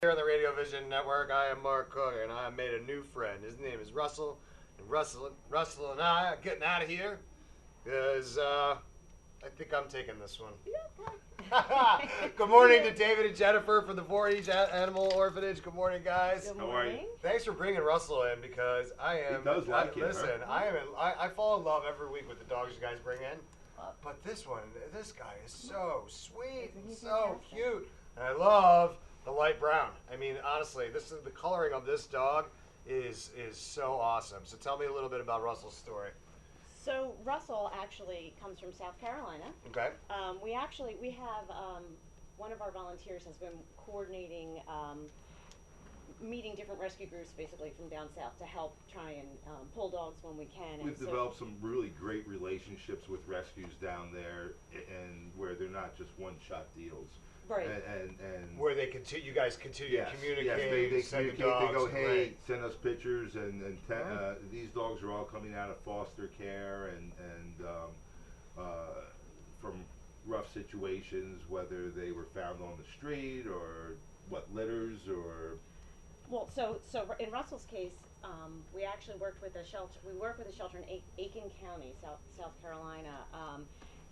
Here on the Radio Vision Network, I am Mark Cook, and I have made a new friend. His name is Russell, and Russell and I are getting out of here because I think I'm taking this one. Good morning to David and Jennifer from the Voorhees Animal Orphanage. Good morning, guys. Good How are you? morning. Thanks for bringing Russell in because I am. He does like it, Listen, huh? I fall in love every week with the dogs you guys bring in, but this guy is so sweet, and so cute, and I love the light brown. I mean, honestly, the coloring of this dog is so awesome. So tell me a little bit about Russell's story. So Russell actually comes from South Carolina. Okay. We have one of our volunteers has been coordinating meeting different rescue groups basically from down south to help try and pull dogs when we can. We've developed some really great relationships with rescues down there, and where they're not just one-shot deals. Right. And Where you guys continue to communicate. Yes, they send the communicate. They dogs, go, hey, right. send us pictures, and these dogs are all coming out of foster care and from rough situations, whether they were found on the street or litters or. Well, so in Russell's case, we actually worked with a shelter. We work with a shelter in Aiken County, South Carolina.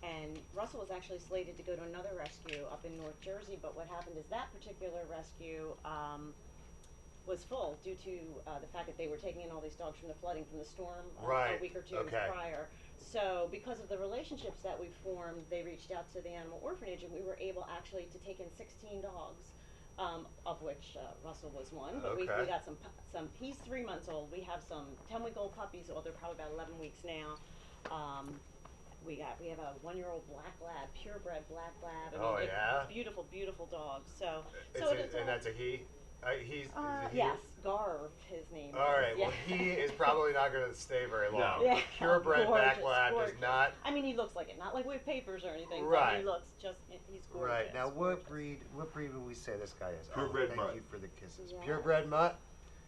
And Russell was actually slated to go to another rescue up in North Jersey, but what happened is that particular rescue was full due to the fact that they were taking in all these dogs from the flooding from the storm a week or two prior. So because of the relationships that we formed, they reached out to the animal orphanage, and we were able actually to take in 16 dogs, of which Russell was one. But we got some. He's 3 months old. We have some 10-week-old puppies. Well, they're probably about 11 weeks now. We have a 1-year-old black lab, purebred black lab. Beautiful, beautiful dog. And that's a he. He's a he? Yes, Garv, his name. All right. Yeah. Well, he is probably not going to stay very long. No. Yeah. Purebred black lab gorgeous. is not. I mean, he looks like it, not like with papers or anything. Right. But he looks he's gorgeous. Right. Now, what gorgeous. breed would we say this guy is? Purebred thank mutt. you for the kisses. Yeah. Purebred mutt.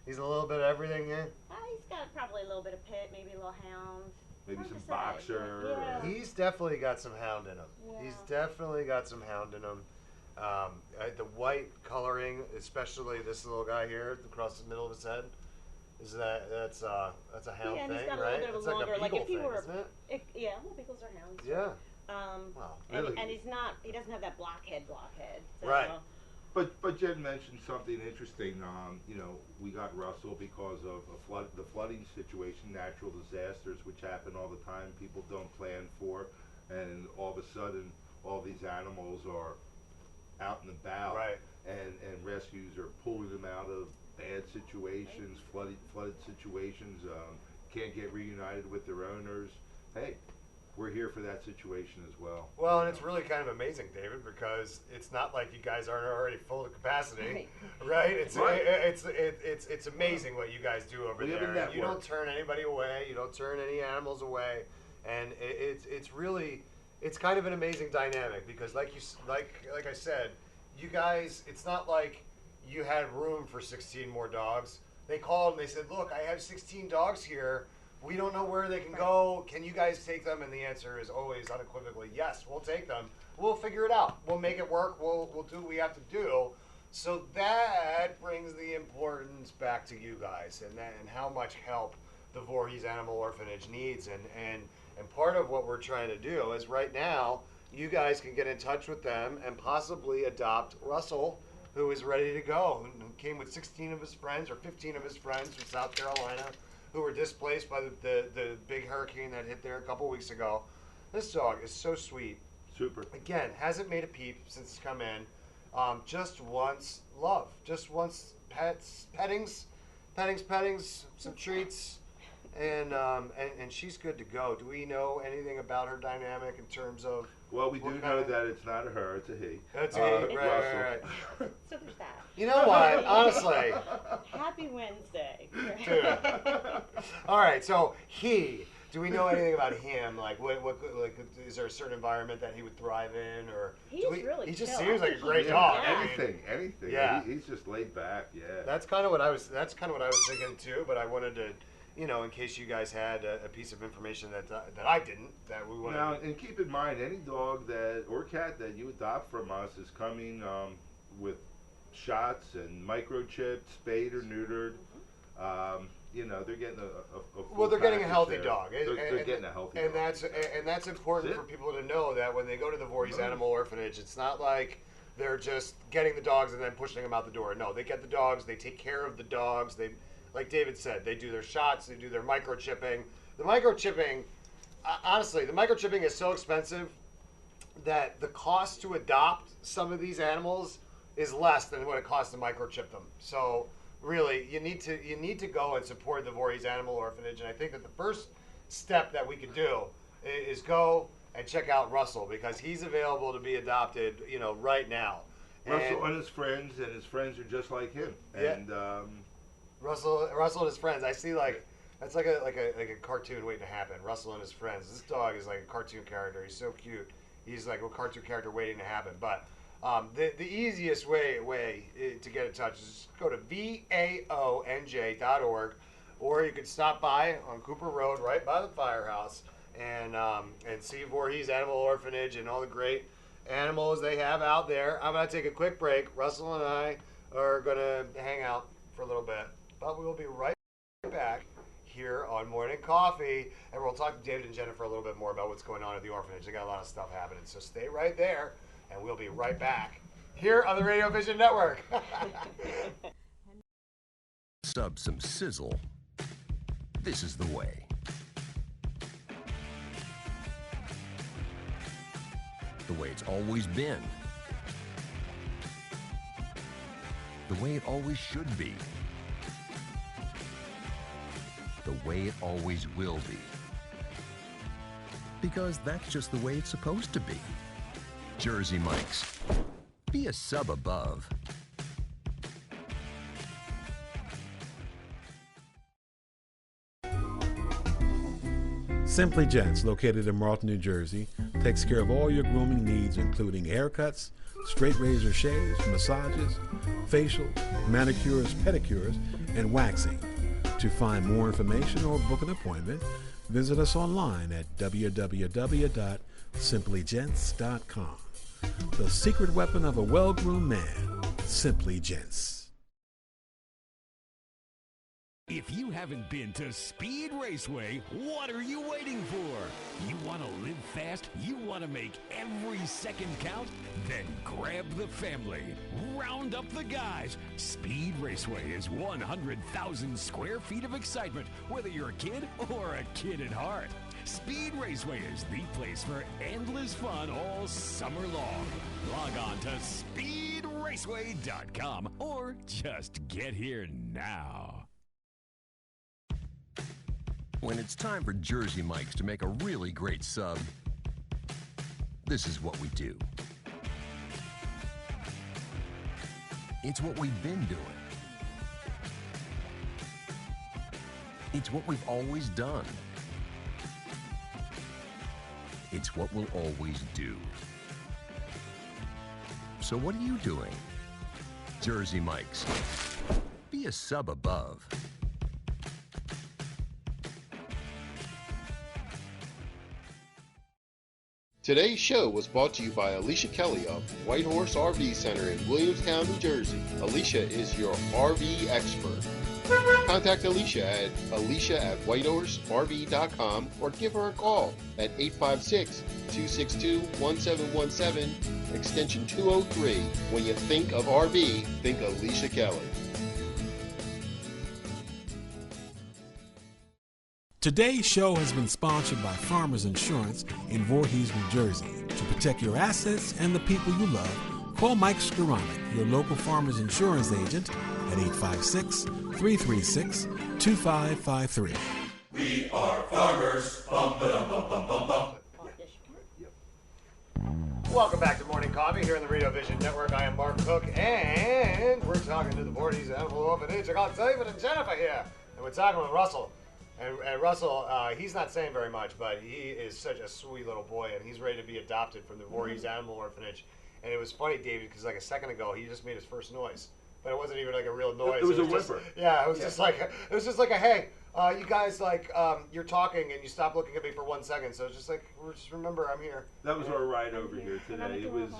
He's a little bit of everything, yeah. He's got probably a little bit of pit, maybe a little hound. Maybe Hard some to say. boxer. Yeah. He's definitely got some hound in him. Yeah. He's definitely got some hound in him. The white coloring, especially this little guy here across the middle of his head, that's a hound and thing, he's got a right? little bit of It's a longer, like a if he beagle were, thing, isn't it? yeah, well, beagles are hounds. Yeah. Wow. And, Really? and he doesn't have that blockhead. So. Right. But Jen mentioned something interesting. We got Russell because of the flooding situation, natural disasters, which happen all the time. People don't plan for, and all of a sudden, all these animals are out and about, Right. and rescues are pulling them out of bad situations, flooded situations. Can't get reunited with their owners. Hey, we're here for that situation as well. Well, and it's really kind of amazing, David, because it's not like you guys aren't already full of capacity, right? It's amazing what you guys do over We have a there. network. You don't turn anybody away. You don't turn any animals away, and it's kind of an amazing dynamic because, like I said, you guys. It's not like you had room for 16 more dogs. They called and they said, "Look, I have 16 dogs here. We don't know where they can go. Can you guys take them?" And the answer is always unequivocally, yes, we'll take them. We'll figure it out. We'll make it work. We'll do what we have to do. So that brings the importance back to you guys and how much help the Voorhees Animal Orphanage needs. And part of what we're trying to do is right now, you guys can get in touch with them and possibly adopt Russell, who is ready to go, who came with 16 of his friends or 15 of his friends from South Carolina, who were displaced by the big hurricane that hit there a couple weeks ago. This dog is so sweet. Super. Again, hasn't made a peep since it's come in. Just wants love. Just wants pettings, some treats, and she's good to go. Do we know anything about her dynamic in terms of? Well, we do know that it's not a her, it's a he. That's right. So there's that. You know what? Honestly. Happy Wednesday. Dude. All right. So do we know anything about him? Like, is there a certain environment that he would thrive in, or Really he just chill. seems I like a think great he- dog. yeah. I mean, Anything. Yeah. He's just laid back. Yeah. That's kind of what I was thinking too. But I wanted to, in case you guys had a piece of information that I didn't, that we wanted. Now, and keep in mind, any dog or cat that you adopt from us is coming with shots and microchipped, spayed or neutered. You know, they're getting a full well, they're getting a healthy there. dog. They're getting a healthy and dog. That's important That's for it. people to know that when they go to the Voorhees Right. Animal Orphanage, it's not like they're just getting the dogs and then pushing them out the door. No, they get the dogs. They take care of the dogs. They, like David said, they do their shots. They do their microchipping. The microchipping, honestly, the microchipping is so expensive that the cost to adopt some of these animals is less than what it costs to microchip them. So really, you need to go and support the Voorhees Animal Orphanage. And I think that the first step that we could do is go and check out Russell, because he's available to be adopted, you know, right now. Russell and his friends are just like him. Yeah. And Russell and his friends. I see that's like a cartoon waiting to happen. Russell and his friends. This dog is like a cartoon character. He's so cute. He's like a cartoon character waiting to happen. But the easiest way to get in touch is just go to vaonj.org, or you could stop by on Cooper Road, right by the firehouse, and see Voorhees Animal Orphanage and all the great animals they have out there. I'm gonna take a quick break. Russell and I are gonna hang out for a little bit, but we will be right back here on Morning Coffee, and we'll talk to David and Jennifer a little bit more about what's going on at the orphanage. They got a lot of stuff happening, so stay right there, and we'll be right back here on the Radio Vision Network. Sub some sizzle. This is the way. The way it's always been. The way it always should be. The way it always will be. Because that's just the way it's supposed to be. Jersey Mike's. Be a sub above. Simply Gents, located in Marlton, New Jersey, takes care of all your grooming needs, including haircuts, straight razor shaves, massages, facials, manicures, pedicures, and waxing. To find more information or book an appointment, visit us online at www.simplygents.com. The secret weapon of a well-groomed man, Simply Gents. If you haven't been to Speed Raceway, what are you waiting for? You want to live fast? You want to make every second count? Then grab the family. Round up the guys. Speed Raceway is 100,000 square feet of excitement, whether you're a kid or a kid at heart. Speed Raceway is the place for endless fun all summer long. Log on to speedraceway.com or just get here now. When it's time for Jersey Mike's to make a really great sub, this is what we do. It's what we've been doing. It's what we've always done. It's what we'll always do. So what are you doing? Jersey Mike's. Be a sub above. Today's show was brought to you by Alicia Kelly of White Horse RV Center in Williamstown, New Jersey. Alicia is your RV expert. Contact Alicia at alicia@whitehorserv.com or give her a call at 856-262-1717, extension 203. When you think of RV, think Alicia Kelly. Today's show has been sponsored by Farmers Insurance in Voorhees, New Jersey. To protect your assets and the people you love, call Mike Skoranek, your local Farmers Insurance agent, at 856-336-2553. We are farmers. Bum, ba-dum, bum, bum, bum, bum. Welcome back to Morning Coffee here on the Radio Vision Network. I am Mark Cook, and we're talking to the Voorhees Animal Orphanage. I got David and Jennifer here, and we're talking with Russell. And Russell, he's not saying very much, but he is such a sweet little boy, and he's ready to be adopted from the Voorhees Animal Orphanage. And it was funny, David, because like a second ago, he just made his first noise, but it wasn't even like a real noise. It was a just, whimper. Yeah, it was just like a hey, you guys, like you're talking and you stop looking at me for 1 second. So it's just like just remember I'm here. that was our ride over here today. It was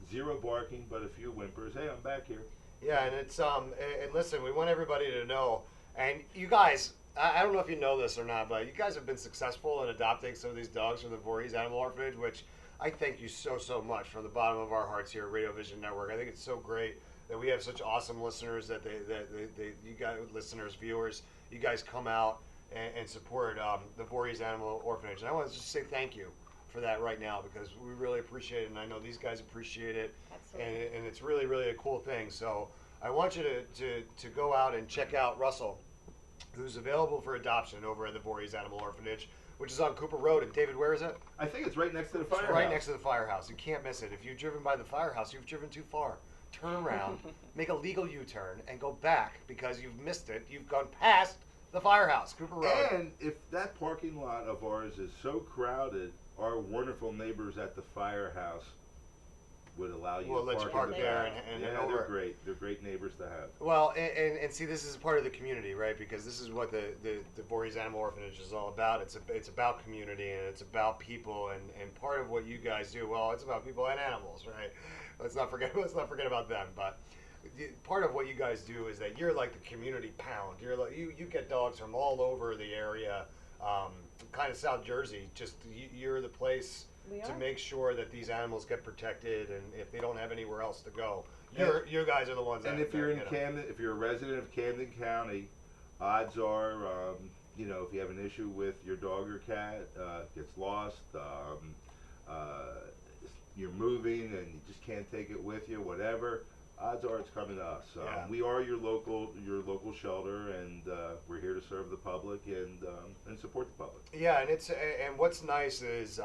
zero barking, but a few whimpers. Hey, I'm back here. Yeah, and it's and listen, we want everybody to know, and you guys, I don't know if you know this or not, but you guys have been successful in adopting some of these dogs from the Voorhees Animal Orphanage, which I thank you so much from the bottom of our hearts here at Radio Vision Network. I think it's so great that we have such awesome listeners you guys, listeners, viewers, you guys come out and support the Voorhees Animal Orphanage, and I want to just say thank you for that right now because we really appreciate it, and I know these guys appreciate it. Absolutely. And it's really a cool thing. So I want you to go out and check out Russell, who's available for adoption over at the Voorhees Animal Orphanage, which is on Cooper Road. And David, where is it? I think it's right next to the firehouse. It's right next to the firehouse. You can't miss it. If you've driven by the firehouse, you've driven too far. Turn around, make a legal U-turn, and go back because you've missed it. You've gone past the firehouse, Cooper Road. And if that parking lot of ours is so crowded, our wonderful neighbors at the firehouse would allow you We'll to let park, you park in the there back. and yeah, over. they're great. They're great neighbors to have. Well, and see, this is part of the community, right? Because this is what the Voorhees Animal Orphanage is all about. It's about community and it's about people, and part of what you guys do, well, it's about people and animals, right? Let's not forget about them. But part of what you guys do is that you're like the community pound. You're like you get dogs from all over the area, kind of South Jersey. Just you're the place to make sure that these animals get protected, and if they don't have anywhere else to go, you guys are the ones. And if you're in Camden, if you're a resident of Camden County, odds are, you know, if you have an issue with your dog or cat, gets lost, you're moving and you just can't take it with you, whatever. Odds are it's coming to us. We are your local shelter, and we're here to serve the public and support the public. Yeah, and what's nice is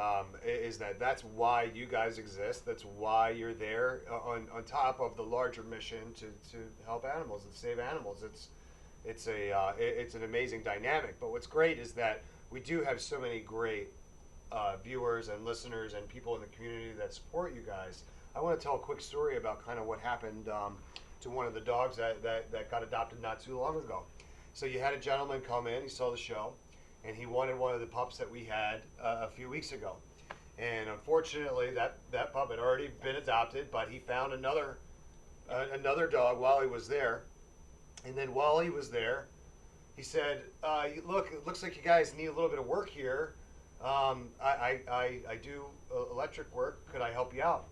that's why you guys exist. That's why you're there on top of the larger mission to help animals and save animals. It's an amazing dynamic. But what's great is that we do have so many great viewers and listeners and people in the community that support you guys. I want to tell a quick story about kind of what happened to one of the dogs that got adopted not too long ago. So you had a gentleman come in, he saw the show, and he wanted one of the pups that we had a few weeks ago. And unfortunately, that pup had already been adopted, but he found another dog while he was there. And then while he was there, he said, look, it looks like you guys need a little bit of work here. I do electric work. Could I help you out?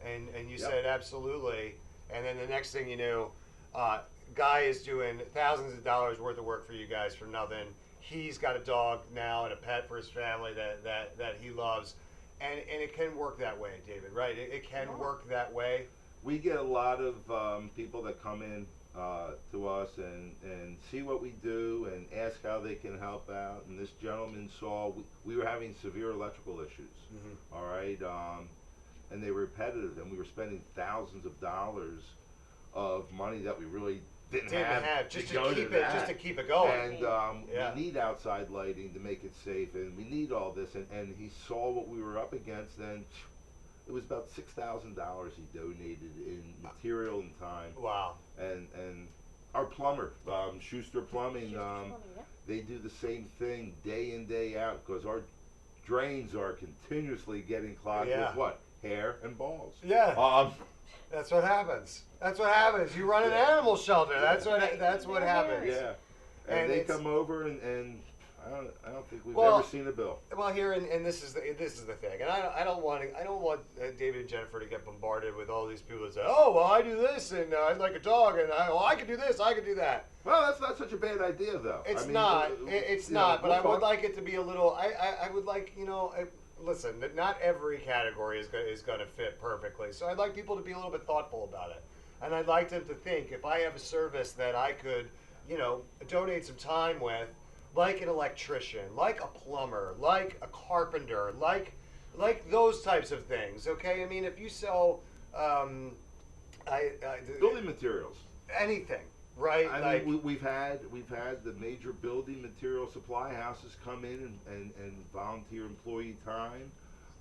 And you said absolutely, and then the next thing you knew, guy is doing thousands of dollars worth of work for you guys for nothing. He's got a dog now and a pet for his family that he loves, and it can work that way, David, right? It can work that way. We get a lot of people that come in to us and see what we do and ask how they can help out. And this gentleman saw we were having severe electrical issues. Mm-hmm. All right. And they were repetitive, and we were spending thousands of dollars of money that we really didn't have just to keep it going. And we need outside lighting to make it safe, and we need all this. And he saw what we were up against, and it was about $6,000 he donated in material and time. Wow. And our plumber, Schuster Plumbing, they do the same thing day in, day out, because our drains are continuously getting clogged with what? Hair and balls. Yeah. That's what happens. That's what happens. You run an animal shelter. That's what happens. Yeah. And they come over and I don't think we've ever seen a bill. Well, here and this is the thing, and I don't want David and Jennifer to get bombarded with all these people that say, oh well, I do this and I'd like a dog and I could do this, I could do that. Well, that's not such a bad idea though. It's not. It's not. But I would like it to be a little. I would like listen. Not every category is going to fit perfectly. So I'd like people to be a little bit thoughtful about it, and I'd like them to think if I have a service that I could donate some time with. Like an electrician, like a plumber, like a carpenter, like those types of things. Okay, I mean, if you sell, building materials, anything, right? I mean, we've had the major building material supply houses come in and volunteer employee time.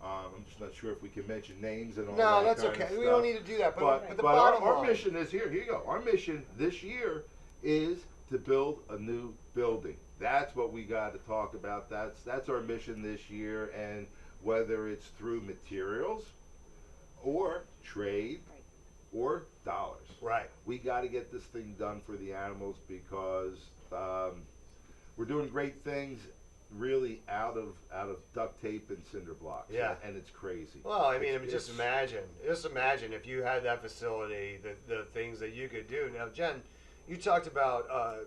I'm just not sure if we can mention names and all that. No, that's kind of okay. stuff. We don't need to do that. But the our bottom mission is here. Here you go. Our mission this year is to build a new building. That's what we got to talk about. That's our mission this year, and whether it's through materials or trade or dollars. Right. We got to get this thing done for the animals because we're doing great things really out of duct tape and cinder blocks. Yeah. And it's crazy. Well, I mean, It's- just imagine if you had that facility, the things that you could do. Now, Jen, you talked about a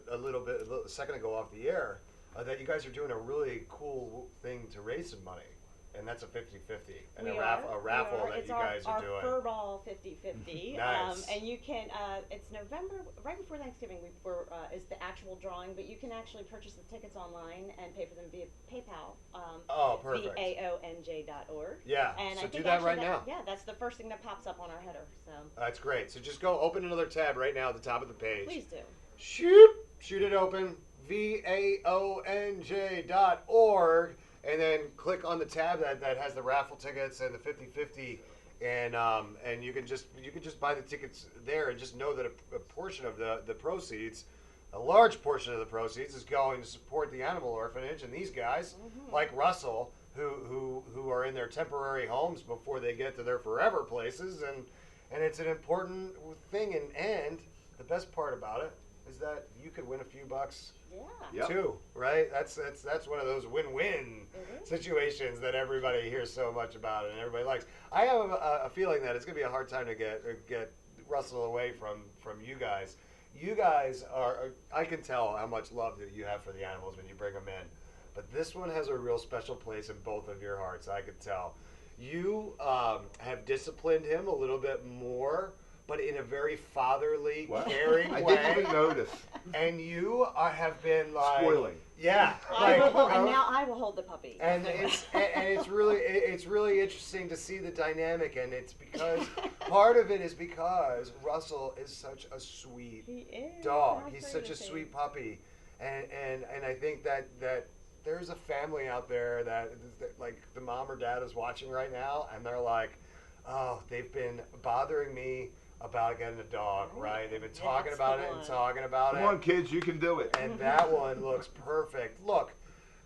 second ago off the air that you guys are doing a really cool thing to raise some money. And that's a 50-50 and a raffle that it's you guys are doing. It's our furball 50-50. Nice. And you can, it's November, right before Thanksgiving, is the actual drawing, but you can actually purchase the tickets online and pay for them via PayPal. Oh, perfect. VAONJ.org. Yeah, And so I do think that actually right now. Yeah, that's the first thing that pops up on our header. So That's great. So just go open another tab right now at the top of the page. please do. Shoot it open. VAONJ.org. And then click on the tab that has the raffle tickets and the 50-50, and you can just buy the tickets there and just know that a portion of the proceeds, a large portion of the proceeds, is going to support the animal orphanage and these guys like Russell who are in their temporary homes before they get to their forever places, and it's an important thing. And the best part about it is that you could win a few bucks. Yeah. Too, right? That's one of those win-win situations that everybody hears so much about and everybody likes. I have a feeling that it's going to be a hard time to get Russell away from you guys. You guys are, I can tell how much love that you have for the animals when you bring them in. But this one has a real special place in both of your hearts, I can tell. You have disciplined him a little bit more, but in a very fatherly, caring way. I didn't even notice. And you have been like Spoiling. Yeah. And now I will hold the puppy. And it's really interesting to see the dynamic, and it's because part of it is because Russell is such a sweet dog. He's such a sweet puppy, and I think that there's a family out there that like the mom or dad is watching right now, and they're like, oh, they've been bothering me about getting a dog, right? They've been talking about it and talking about it. Come on, kids, you can do it. And that one looks perfect. Look,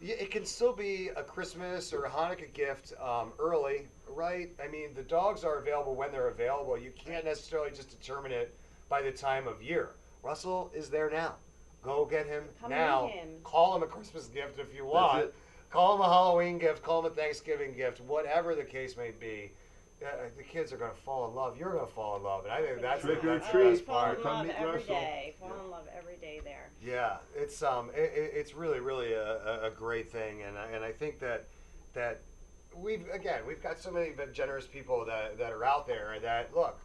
it can still be a Christmas or a Hanukkah gift early, right? I mean, the dogs are available when they're available. You can't necessarily just determine it by the time of year. Russell is there now. Go get him now. Call him a Christmas gift if you want. That's it. Call him a Halloween gift. Call him a Thanksgiving gift. Whatever the case may be. The kids are going to fall in love. You're going to fall in love, and I think that's the best part. Fall in love every day. Fall in love every day there. Yeah, it's really a great thing, and I think that we've got so many generous people that are out there that look,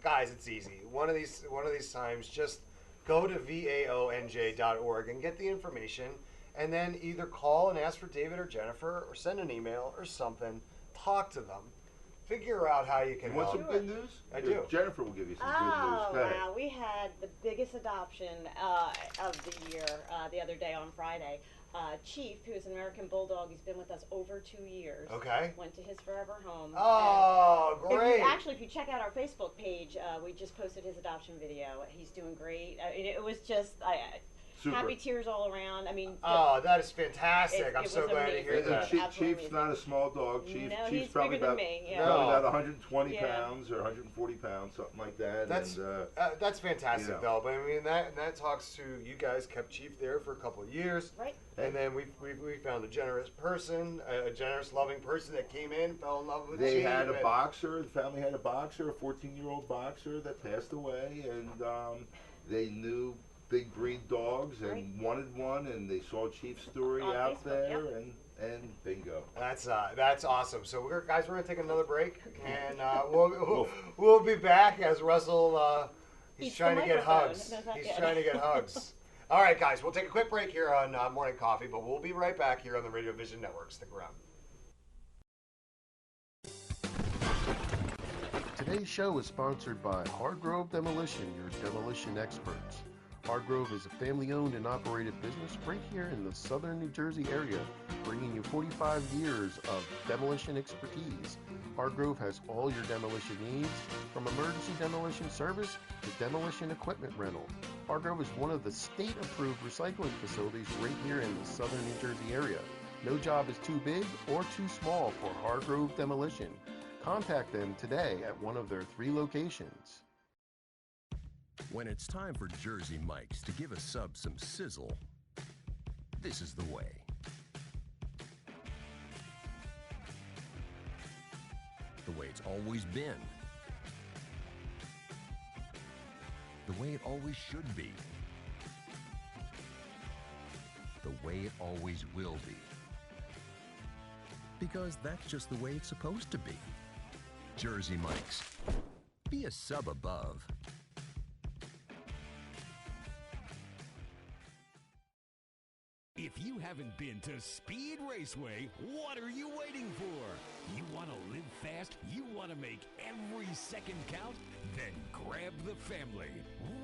guys, it's easy. One of these times, just go to vaonj.org and get the information, and then either call and ask for David or Jennifer, or send an email or something. Talk to them. Figure out how you can help. Want some good news? I do. Jennifer will give you some good Oh, news. Go ahead. wow. We had the biggest adoption of the year the other day on Friday. Chief, who is an American Bulldog, he's been with us over 2 years. Okay. Went to his forever home. Oh, great. If you check out our Facebook page, we just posted his adoption video. He's doing great. It was just... Super. Happy tears all around. I mean, that is fantastic. I'm so glad to hear And that. Chief's not a small dog. No, Chief's he's probably bigger than about, me. Yeah. probably about 120 pounds or 140 pounds, something like that. That's fantastic, though. But I mean, that talks to you guys kept Chief there for a couple of years, right? And then we found a generous person, a generous, loving person that came in, fell in love with Chief. They had a boxer. The family had a boxer, a 14-year-old boxer that passed away, and they knew big breed dogs and wanted one, and they saw Chief's story on out Facebook, there, and bingo. That's awesome. So we're gonna take another break, and we'll be back as Russell he's trying to get hugs. He's trying to get hugs. All right, guys, we'll take a quick break here on Morning Coffee, but we'll be right back here on the Radio Vision Network. Stick around. Today's show is sponsored by Hargrove Demolition, your demolition experts. Hargrove is a family-owned and operated business right here in the southern New Jersey area, bringing you 45 years of demolition expertise. Hargrove has all your demolition needs, from emergency demolition service to demolition equipment rental. Hargrove is one of the state-approved recycling facilities right here in the southern New Jersey area. No job is too big or too small for Hargrove Demolition. Contact them today at one of their 3 locations. When it's time for Jersey Mike's to give a sub some sizzle, this is the way. The way it's always been. The way it always should be. The way it always will be. Because that's just the way it's supposed to be. Jersey Mike's. Be a sub above. If you haven't been to Speed Raceway, what are you waiting for? You want to live fast? You want to make every second count? Then grab the family.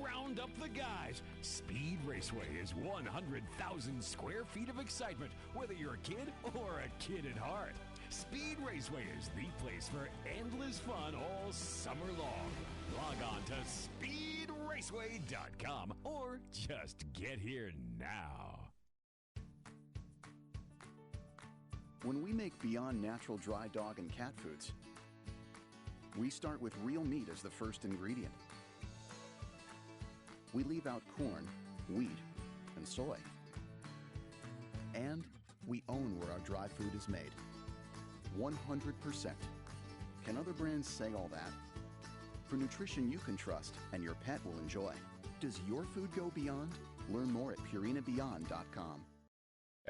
Round up the guys. Speed Raceway is 100,000 square feet of excitement, whether you're a kid or a kid at heart. Speed Raceway is the place for endless fun all summer long. Log on to speedraceway.com or just get here now. When we make Beyond Natural dry dog and cat foods, we start with real meat as the first ingredient. We leave out corn, wheat, and soy. And we own where our dry food is made. 100%. Can other brands say all that? For nutrition you can trust and your pet will enjoy. Does your food go beyond? Learn more at purinabeyond.com.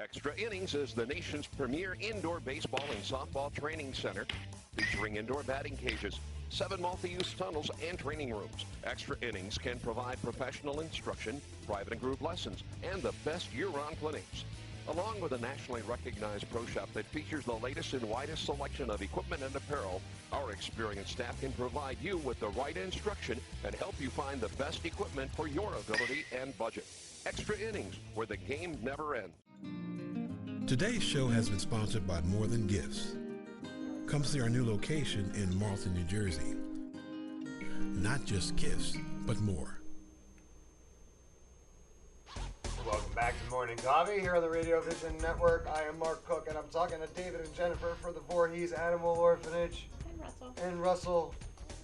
Extra Innings is the nation's premier indoor baseball and softball training center, featuring indoor batting cages, 7 multi-use tunnels, and training rooms. Extra Innings can provide professional instruction, private and group lessons, and the best year-round clinics. Along with a nationally recognized pro shop that features the latest and widest selection of equipment and apparel, our experienced staff can provide you with the right instruction and help you find the best equipment for your ability and budget. Extra Innings, where the game never ends. Today's show has been sponsored by More Than Gifts. Come see our new location in Marlton, New Jersey. Not just gifts, but more. Welcome back to Morning Coffee here on the Radio Vision Network. I am Mark Cook, and I'm talking to David and Jennifer for the Voorhees Animal Orphanage. And Russell. And Russell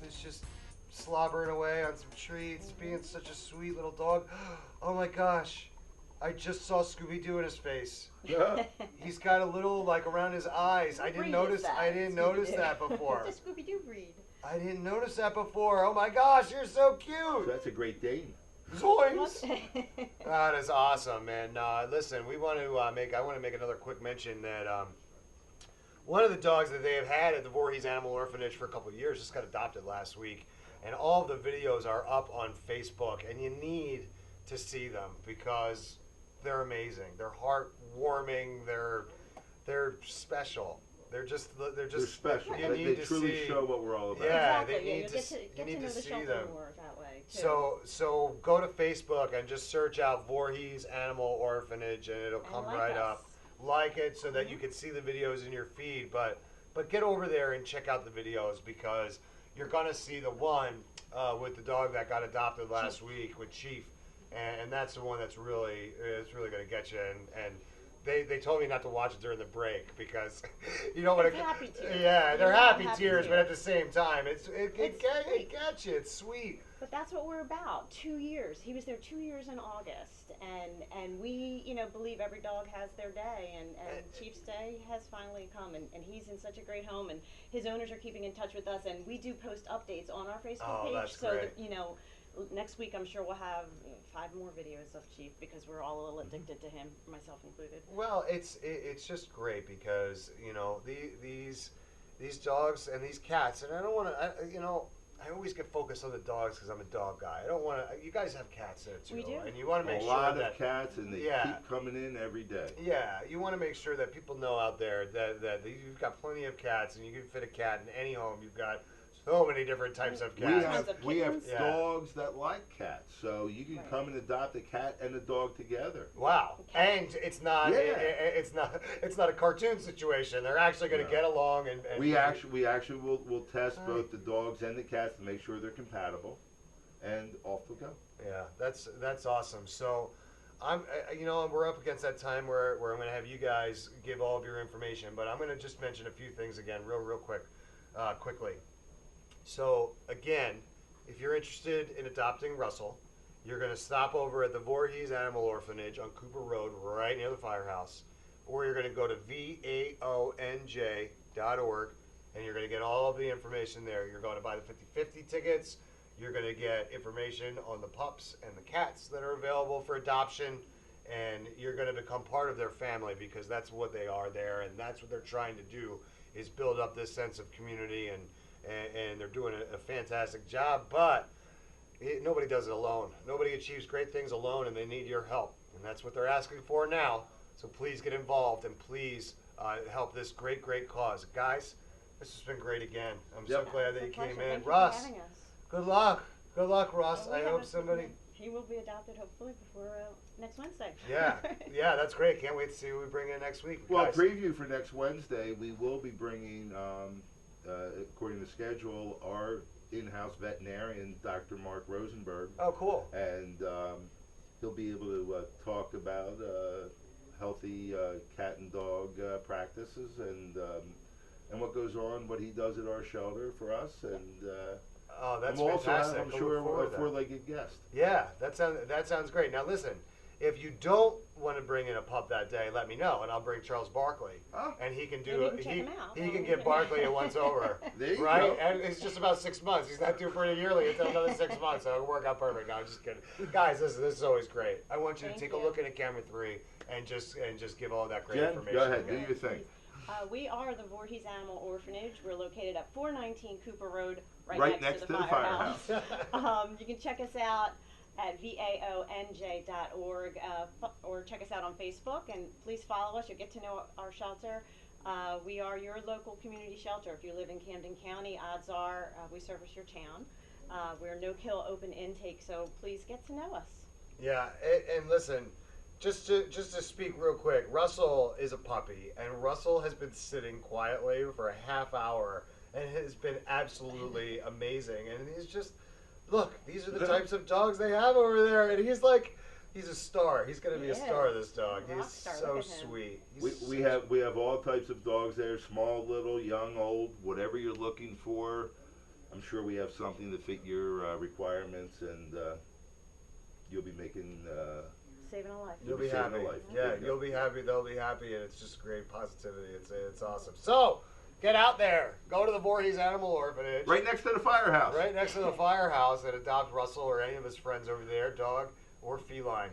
is just slobbering away on some treats, being such a sweet little dog. Oh my gosh, I just saw Scooby-Doo in his face. Yeah. He's got a little, like, around his eyes. I didn't notice that before. It's a Scooby-Doo breed. I didn't notice that before. Oh my gosh, you're so cute. So that's a Great Dane. Zoinks! That is awesome, man. Listen, I want to make another quick mention that one of the dogs that they have had at the Voorhees Animal Orphanage for a couple of years just got adopted last week, and all of the videos are up on Facebook, and you need to see them because they're amazing. They're heartwarming. They're special. They're special. You They need to truly see. show what we're all about. Yeah, Exactly. they need You need know to the see shelter them. more that way, too. So go to Facebook and just search out Voorhees Animal Orphanage, and it'll come like right us. up. Like it so that you can see the videos in your feed, but get over there and check out the videos because you're gonna see the one with the dog that got adopted last week with Chief, and that's the one that's really gonna get you. And they told me not to watch it during the break because you don't want to. Happy tears. Yeah, they're You know, happy happy tears, but tears. at the same time, it sweet. gets you. It's sweet. But that's what we're about. 2 years. He was there 2 years in August, and we believe every dog has their day, and Chief's day has finally come, and he's in such a great home, and his owners are keeping in touch with us, and we do post updates on our Facebook page. That's so great. that, next week I'm sure we'll have 5 more videos of Chief because we're all a little addicted to him, myself included. Well, it's just great because these dogs and these cats, and I don't want to. I always get focused on the dogs because I'm a dog guy. I don't want to. You guys have cats there too, We do. and you want to make A sure lot that of cats, and they keep coming in every day. Yeah, you want to make sure that people know out there that you've got plenty of cats, and you can fit a cat in any home. You've got so many different types of cats. We have Yeah. dogs that like cats, so you can come and adopt a cat and a dog together. Wow, and it's not Yeah. it's not a cartoon situation. They're actually going to get along, and We actually will test both the dogs and the cats to make sure they're compatible, and off we'll go. Yeah, that's awesome. So, we're up against that time where I'm going to have you guys give all of your information, but I'm going to just mention a few things again, real quickly. So again, if you're interested in adopting Russell, you're going to stop over at the Voorhees Animal Orphanage on Cooper Road, right near the firehouse, or you're going to go to vaonj.org, and you're going to get all of the information there. You're going to buy the 50/50 tickets. You're going to get information on the pups and the cats that are available for adoption, and you're going to become part of their family because that's what they are there, and that's what they're trying to do is build up this sense of community, and they're doing a fantastic job, but nobody does it alone. Nobody achieves great things alone, and they need your help, and that's what they're asking for now. So please get involved, and please help this great, great cause. Guys, this has been great again. I'm so glad that you came in. Thank you Russ, for having us. good luck. Good luck, Russ. Well, I hope somebody... He will be adopted hopefully before next Wednesday. Yeah, that's great. Can't wait to see who we bring in next week. Well, Guys. preview for next Wednesday, we will be bringing, according to schedule, our in-house veterinarian, Dr. Mark Rosenberg. Oh, cool. And he'll be able to talk about healthy cat and dog practices and what goes on, what he does at our shelter for us, and oh, that's I'm also fantastic. I'm sure a four-legged guest. Yeah, that sounds great. Now listen, if you don't want to bring in a pup that day, let me know, and I'll bring Charles Barkley, and he can do it. He can get Barkley a once over, there you right? go. And it's just about 6 months. He's not due for a yearly until another 6 months, so it'll work out perfect. No, I'm just kidding, guys. This is always great. I want you to take a look at camera 3 and just give all that great Jen, information. go ahead, do your thing. We are the Voorhees Animal Orphanage. We're located at 419 Cooper Road, right next to the firehouse. You can check us out at vaonj.org or check us out on Facebook, and please follow us. You'll get to know our shelter. We are your local community shelter. If you live in Camden County, odds are we service your town. We're no-kill open intake, so please get to know us. Yeah, and listen, just to speak real quick, Russell is a puppy, and Russell has been sitting quietly for a half hour, and it has been absolutely amazing. And he's just, look, these are the types of dogs they have over there, and he's a star. He's going to be a star, this dog. He's so sweet. We have all types of dogs there, small, little, young, old, whatever you're looking for. I'm sure we have something to fit your requirements, and you'll be making... saving a life. You'll be happy. A life. Yeah, you'll be happy. They'll be happy, and it's just great positivity. It's awesome. So get out there. Go to the Voorhees Animal Orphanage. Right next to the firehouse. Right next to the firehouse, and adopt Russell or any of his friends over there, dog or feline.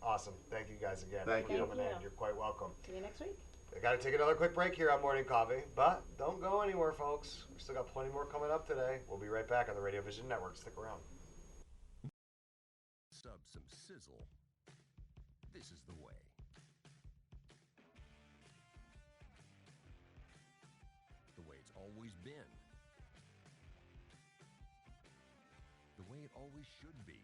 Awesome. Thank you guys again. Thank you. For coming in. You're quite welcome. See you next week. I got to take another quick break here on Morning Coffee, but don't go anywhere, folks. We still got plenty more coming up today. We'll be right back on the Radio Vision Network. Stick around. Sub some sizzle. This is the way. The way it's always been. The way it always should be.